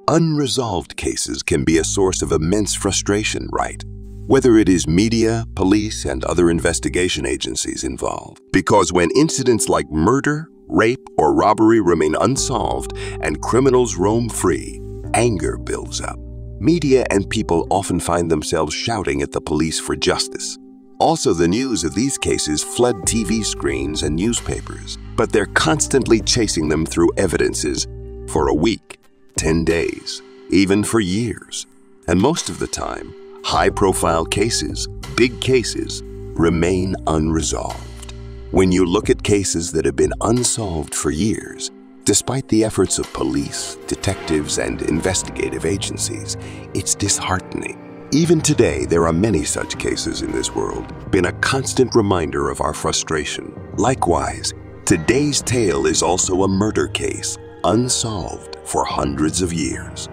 Unresolved cases can be a source of immense frustration, right? Whether it is media, police, and other investigation agencies involved. Because when incidents like murder, rape, or robbery remain unsolved and criminals roam free, anger builds up. Media and people often find themselves shouting at the police for justice. Also, the news of these cases flood TV screens and newspapers, but they're constantly chasing them through evidences for a week, 10 days, even for years. And most of the time, high-profile cases, big cases, remain unresolved. When you look at cases that have been unsolved for years, despite the efforts of police, detectives, and investigative agencies, it's disheartening. Even today, there are many such cases in this world, been a constant reminder of our frustration. Likewise, today's tale is also a murder case, unsolved for hundreds of years.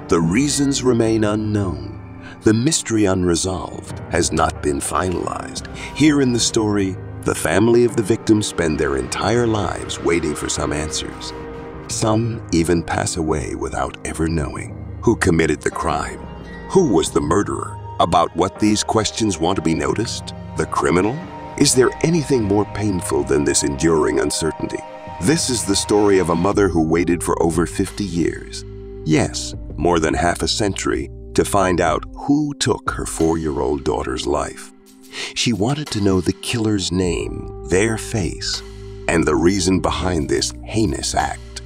The reasons remain unknown. The mystery unresolved has not been finalized. Here in the story, the family of the victim spend their entire lives waiting for some answers. Some even pass away without ever knowing who committed the crime. Who was the murderer? About what these questions want to be noticed? The criminal? Is there anything more painful than this enduring uncertainty? This is the story of a mother who waited for over 50 years. Yes, more than half a century to find out who took her 4-year-old daughter's life. She wanted to know the killer's name, their face, and the reason behind this heinous act.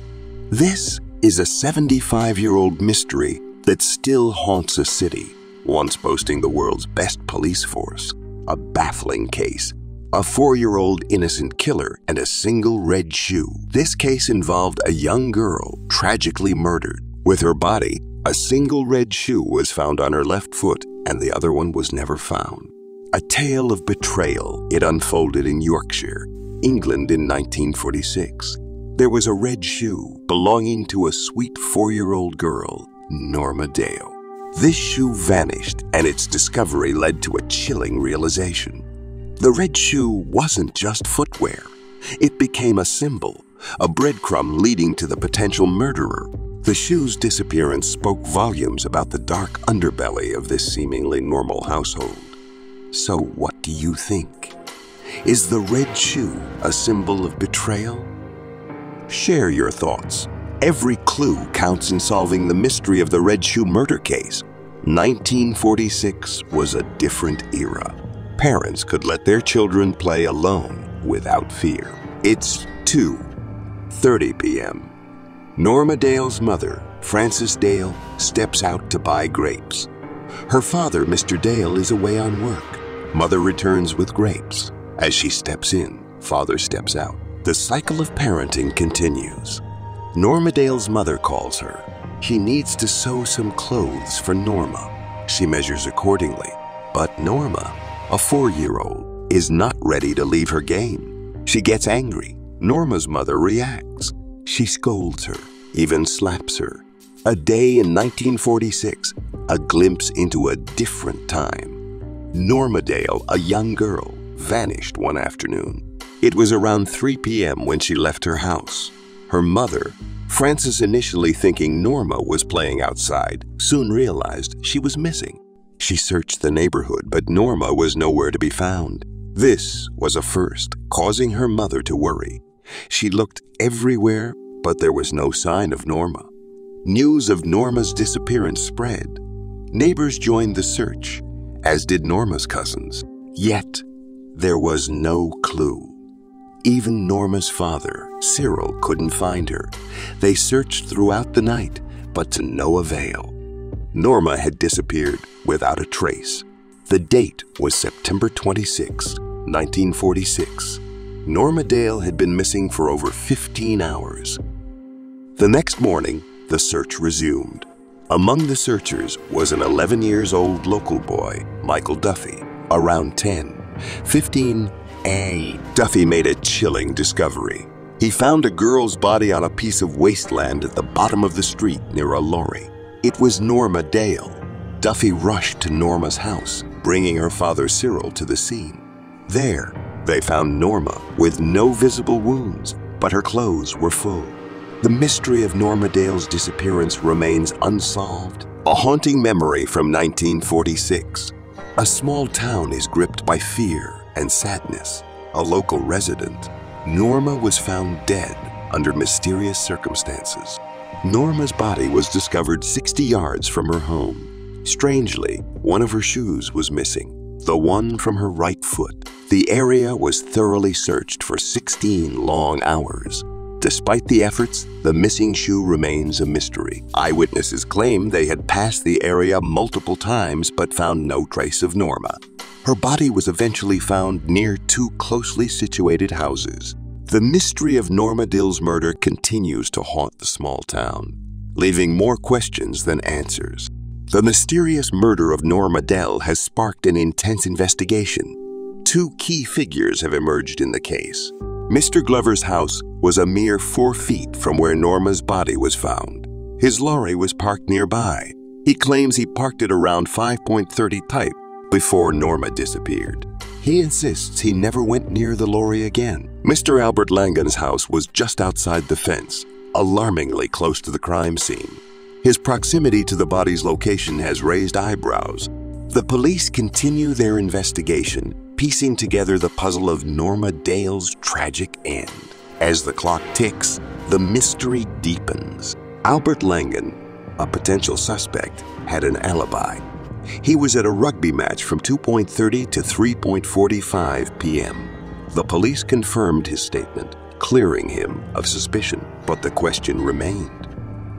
This is a 75-year-old mystery that still haunts a city, once boasting the world's best police force. A baffling case. A 4-year-old innocent killer and a single red shoe. This case involved a young girl tragically murdered. With her body, a single red shoe was found on her left foot and the other one was never found. A tale of betrayal. It unfolded in Yorkshire, England in 1946. There was a red shoe belonging to a sweet 4-year-old girl, Norma Dale. This shoe vanished, and its discovery led to a chilling realization. The red shoe wasn't just footwear. It became a symbol, a breadcrumb leading to the potential murderer. The shoe's disappearance spoke volumes about the dark underbelly of this seemingly normal household. So what do you think? Is the red shoe a symbol of betrayal? Share your thoughts. Every clue counts in solving the mystery of the red shoe murder case. 1946 was a different era. Parents could let their children play alone without fear. It's 2:30 p.m. Norma Dale's mother, Frances Dale, steps out to buy grapes. Her father, Mr. Dale, is away on work. Mother returns with grapes. As she steps in, father steps out. The cycle of parenting continues. Norma Dale's mother calls her. She needs to sew some clothes for Norma. She measures accordingly. But Norma, a 4-year-old, is not ready to leave her game. She gets angry. Norma's mother reacts. She scolds her, even slaps her. A day in 1946, a glimpse into a different time. Norma Dale, a young girl, vanished one afternoon. It was around 3 p.m. when she left her house. Her mother, Frances, initially thinking Norma was playing outside, soon realized she was missing. She searched the neighborhood, but Norma was nowhere to be found. This was a first, causing her mother to worry. She looked everywhere, but there was no sign of Norma. News of Norma's disappearance spread. Neighbors joined the search, as did Norma's cousins. Yet, there was no clue. Even Norma's father, Cyril, couldn't find her. They searched throughout the night, but to no avail. Norma had disappeared without a trace. The date was September 26, 1946. Norma Dale had been missing for over 15 hours. The next morning, the search resumed. Among the searchers was an 11-year-old local boy, Michael Duffy, around 10. 15A. Duffy made a chilling discovery. He found a girl's body on a piece of wasteland at the bottom of the street near a lorry. It was Norma Dale. Duffy rushed to Norma's house, bringing her father Cyril to the scene. There, they found Norma with no visible wounds, but her clothes were full. The mystery of Norma Dale's disappearance remains unsolved. A haunting memory from 1946. A small town is gripped by fear and sadness. A local resident, Norma, was found dead under mysterious circumstances. Norma's body was discovered 60 yards from her home. Strangely, one of her shoes was missing, the one from her right foot. The area was thoroughly searched for 16 long hours. Despite the efforts, the missing shoe remains a mystery. Eyewitnesses claim they had passed the area multiple times but found no trace of Norma. Her body was eventually found near two closely situated houses. The mystery of Norma Dale's murder continues to haunt the small town, leaving more questions than answers. The mysterious murder of Norma Dale has sparked an intense investigation. Two key figures have emerged in the case. Mr. Glover's house was a mere 4 feet from where Norma's body was found. His lorry was parked nearby. He claims he parked it around 5:30 type before Norma disappeared. He insists he never went near the lorry again. Mr. Albert Langan's house was just outside the fence, alarmingly close to the crime scene. His proximity to the body's location has raised eyebrows. The police continue their investigation, piecing together the puzzle of Norma Dale's tragic end. As the clock ticks, the mystery deepens. Albert Langan, a potential suspect, had an alibi. He was at a rugby match from 2:30 to 3:45 p.m. The police confirmed his statement, clearing him of suspicion, but the question remained.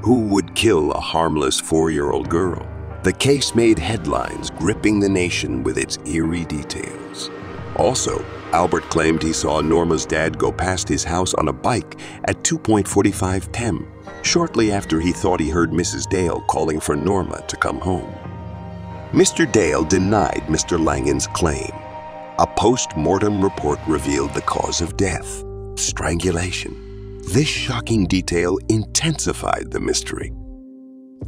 Who would kill a harmless 4-year-old girl? The case made headlines, gripping the nation with its eerie details. Also, Albert claimed he saw Norma's dad go past his house on a bike at 2:45 p.m., shortly after he thought he heard Mrs. Dale calling for Norma to come home. Mr. Dale denied Mr. Langan's claim. A post-mortem report revealed the cause of death: strangulation. This shocking detail intensified the mystery.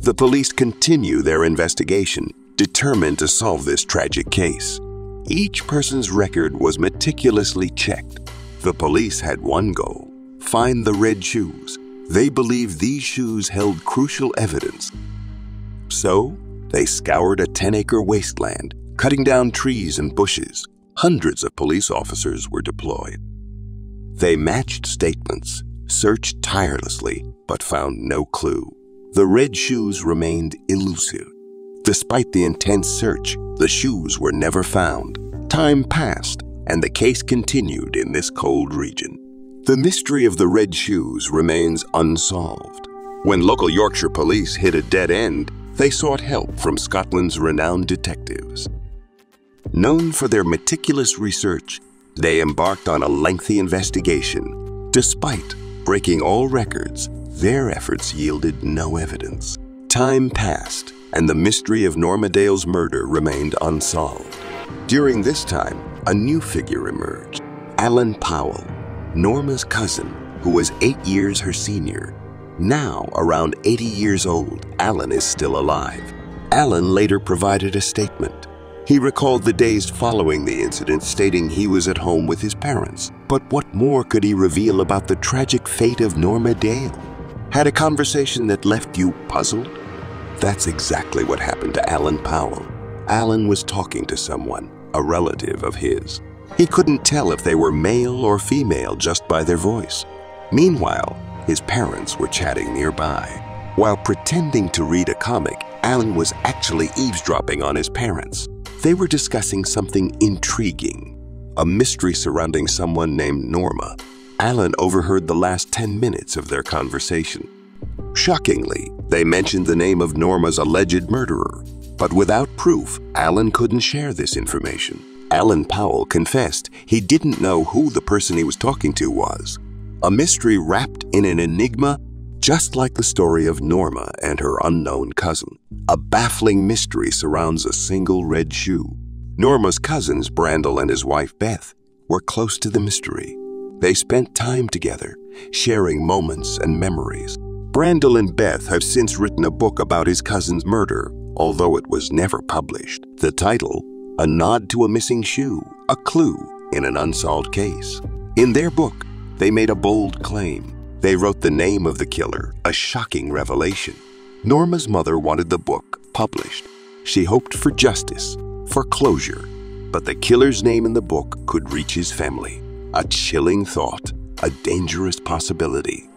The police continue their investigation, determined to solve this tragic case. Each person's record was meticulously checked. The police had one goal: find the red shoes. They believed these shoes held crucial evidence. So, they scoured a 10-acre wasteland, cutting down trees and bushes. Hundreds of police officers were deployed. They matched statements, searched tirelessly, but found no clue. The red shoes remained elusive. Despite the intense search, the shoes were never found. Time passed, and the case continued in this cold region. The mystery of the red shoes remains unsolved. When local Yorkshire police hit a dead end, they sought help from Scotland's renowned detectives. Known for their meticulous research, they embarked on a lengthy investigation. Despite breaking all records, their efforts yielded no evidence. Time passed, and the mystery of Norma Dale's murder remained unsolved. During this time, a new figure emerged: Alan Powell, Norma's cousin, who was 8 years her senior. Now, around 80 years old, Alan is still alive. Alan later provided a statement. He recalled the days following the incident, stating he was at home with his parents. But what more could he reveal about the tragic fate of Norma Dale? Had a conversation that left you puzzled? That's exactly what happened to Alan Powell. Alan was talking to someone, a relative of his. He couldn't tell if they were male or female just by their voice. Meanwhile, his parents were chatting nearby. While pretending to read a comic, Alan was actually eavesdropping on his parents. They were discussing something intriguing, a mystery surrounding someone named Norma. Alan overheard the last 10 minutes of their conversation. Shockingly, they mentioned the name of Norma's alleged murderer. But without proof, Alan couldn't share this information. Alan Powell confessed he didn't know who the person he was talking to was. A mystery wrapped in an enigma, just like the story of Norma and her unknown cousin. A baffling mystery surrounds a single red shoe. Norma's cousins, Brandel and his wife Beth, were close to the mystery. They spent time together, sharing moments and memories. Brandel and Beth have since written a book about his cousin's murder, although it was never published. The title, A Nod to a Missing Shoe, a clue in an unsolved case. In their book, they made a bold claim. They wrote the name of the killer, a shocking revelation. Norma's mother wanted the book published. She hoped for justice, for closure, but the killer's name in the book could reach his family. A chilling thought, a dangerous possibility.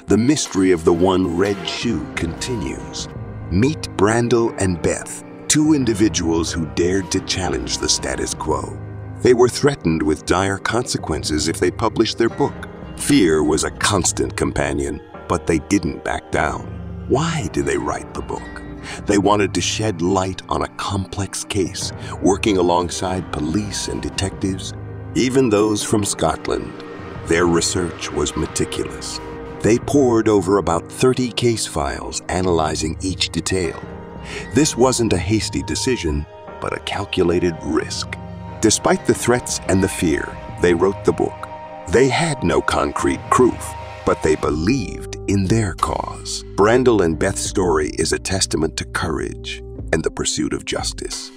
The mystery of the one red shoe continues. Meet Brandel and Beth, two individuals who dared to challenge the status quo. They were threatened with dire consequences if they published their book. Fear was a constant companion, but they didn't back down. Why did they write the book? They wanted to shed light on a complex case, working alongside police and detectives, even those from Scotland. Their research was meticulous. They pored over about 30 case files, analyzing each detail. This wasn't a hasty decision, but a calculated risk. Despite the threats and the fear, they wrote the book. They had no concrete proof, but they believed in their cause. Brandel and Beth's story is a testament to courage and the pursuit of justice.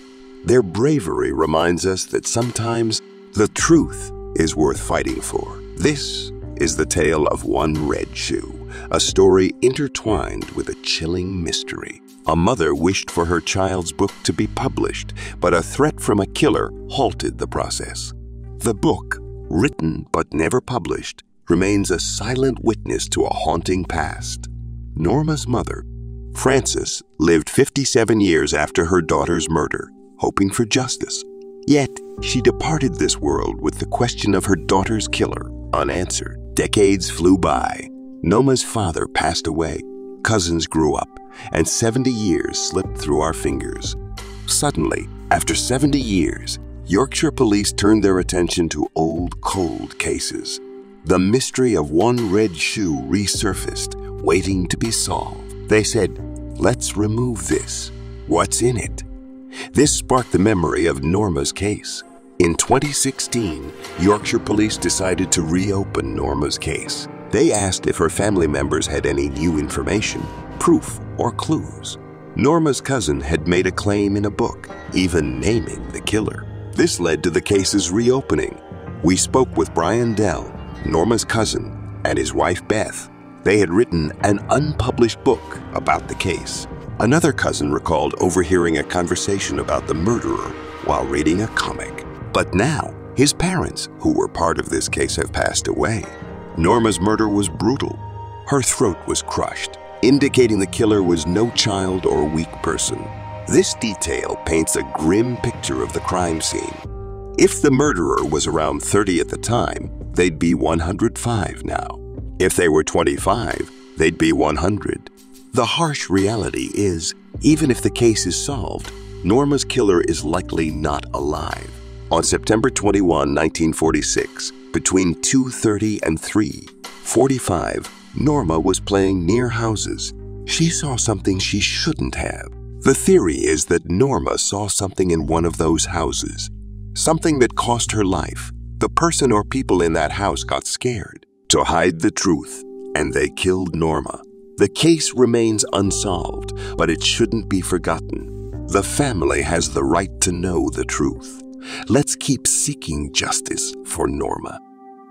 Their bravery reminds us that sometimes the truth is worth fighting for. This is the tale of One Red Shoe, a story intertwined with a chilling mystery. A mother wished for her child's book to be published, but a threat from a killer halted the process. The book, written but never published, remains a silent witness to a haunting past. Norma's mother, Frances, lived 57 years after her daughter's murder, hoping for justice. Yet, she departed this world with the question of her daughter's killer unanswered. Decades flew by. Norma's father passed away, cousins grew up, and 70 years slipped through our fingers. Suddenly, after 70 years, Yorkshire police turned their attention to old, cold cases. The mystery of One Red Shoe resurfaced, waiting to be solved. They said, "Let's remove this. What's in it?" This sparked the memory of Norma's case. In 2016, Yorkshire police decided to reopen Norma's case. They asked if her family members had any new information, proof, or clues. Norma's cousin had made a claim in a book, even naming the killer. This led to the case's reopening. We spoke with Brian Dell, Norma's cousin, and his wife Beth. They had written an unpublished book about the case. Another cousin recalled overhearing a conversation about the murderer while reading a comic. But now, his parents, who were part of this case, have passed away. Norma's murder was brutal. Her throat was crushed, indicating the killer was no child or weak person. This detail paints a grim picture of the crime scene. If the murderer was around 30 at the time, they'd be 105 now. If they were 25, they'd be 100. The harsh reality is, even if the case is solved, Norma's killer is likely not alive. On September 21, 1946, between 2:30 and 3:45, Norma was playing near houses. She saw something she shouldn't have. The theory is that Norma saw something in one of those houses, something that cost her life. The person or people in that house got scared to hide the truth, and they killed Norma. The case remains unsolved, but it shouldn't be forgotten. The family has the right to know the truth. Let's keep seeking justice for Norma.